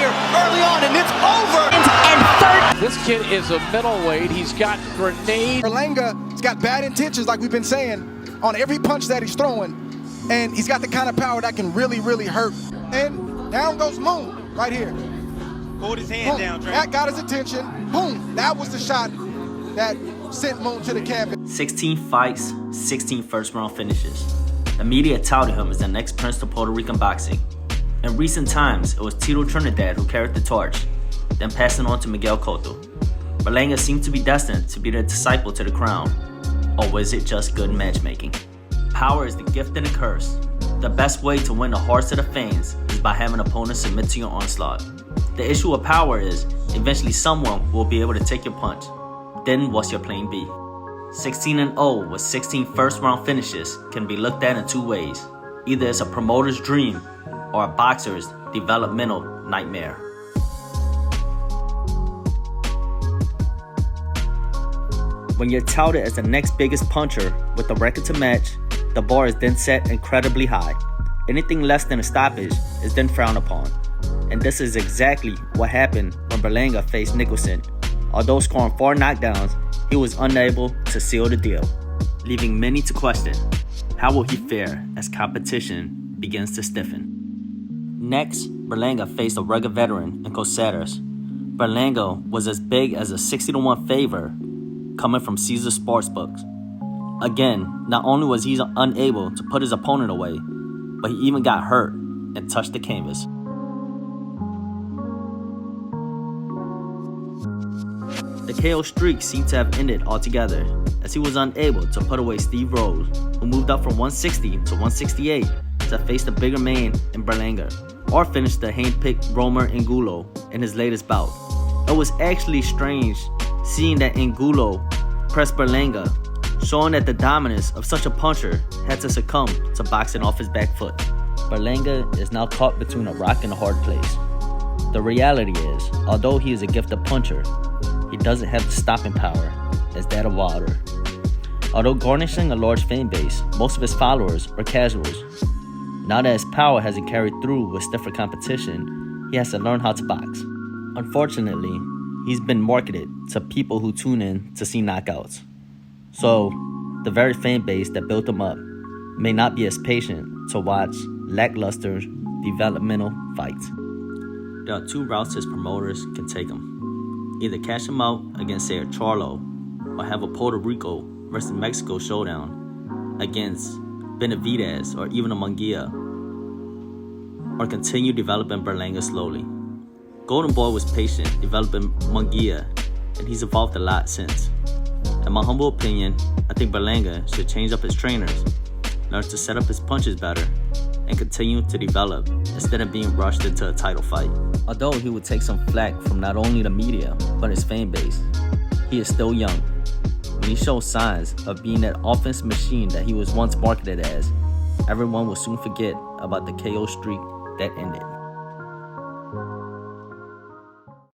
here early on, and it's over. And third. This kid is a middleweight. He's got grenade. Berlanga's got bad intentions, like we've been saying, on every punch that he's throwing. And he's got the kind of power that can really, really hurt. And down goes Moon right here. Hold his hand down, Trey. That got his attention. Boom. That was the shot that sent Moon to the canvas. 16 fights, 16 first-round finishes. The media touted him as the next prince to Puerto Rican boxing. In recent times, it was Tito Trinidad who carried the torch, then passing on to Miguel Cotto. Berlanga seemed to be destined to be the disciple to the crown. Or was it just good matchmaking? Power is the gift and the curse. The best way to win the hearts of the fans is by having opponents submit to your onslaught. The issue of power is, eventually someone will be able to take your punch. Then what's your plan B? 16-0 with 16 first-round finishes can be looked at in two ways. Either it's a promoter's dream or a boxer's developmental nightmare. When you're touted as the next biggest puncher with a record to match, the bar is then set incredibly high. Anything less than a stoppage is then frowned upon. And this is exactly what happened when Berlanga faced Nicholson. Although scoring 4 knockdowns, he was unable to seal the deal, leaving many to question, how will he fare as competition begins to stiffen? Next, Berlanga faced a rugged veteran in Cosadas. Berlanga was as big as a 60-1 favor coming from Caesar Sportsbooks. Again, not only was he unable to put his opponent away, but he even got hurt and touched the canvas. The KO streak seemed to have ended altogether, as he was unable to put away Steve Rose, who moved up from 160 to 168 to face the bigger man in Berlanga, or finish the hand-picked Romer Angulo in his latest bout. It was actually strange seeing that Angulo pressed Berlanga, showing that the dominance of such a puncher had to succumb to boxing off his back foot. Berlanga is now caught between a rock and a hard place. The reality is, although he is a gifted puncher, he doesn't have the stopping power as that of Wilder. Although garnishing a large fan base, most of his followers are casuals. Now that his power hasn't carried through with stiffer competition, he has to learn how to box. Unfortunately, he's been marketed to people who tune in to see knockouts. So, the very fan base that built him up may not be as patient to watch lackluster developmental fights. There are two routes his promoters can take him. Either cash him out against, say, a Charlo, or have a Puerto Rico versus Mexico showdown against Benavidez or even a Munguia, or continue developing Berlanga slowly. Golden Boy was patient developing Munguia, and he's evolved a lot since. In my humble opinion, I think Berlanga should change up his trainers, learn to set up his punches better, and continue to develop instead of being rushed into a title fight. Although he would take some flack from not only the media, but his fan base, he is still young. When he shows signs of being that offense machine that he was once marketed as, everyone will soon forget about the KO streak that ended.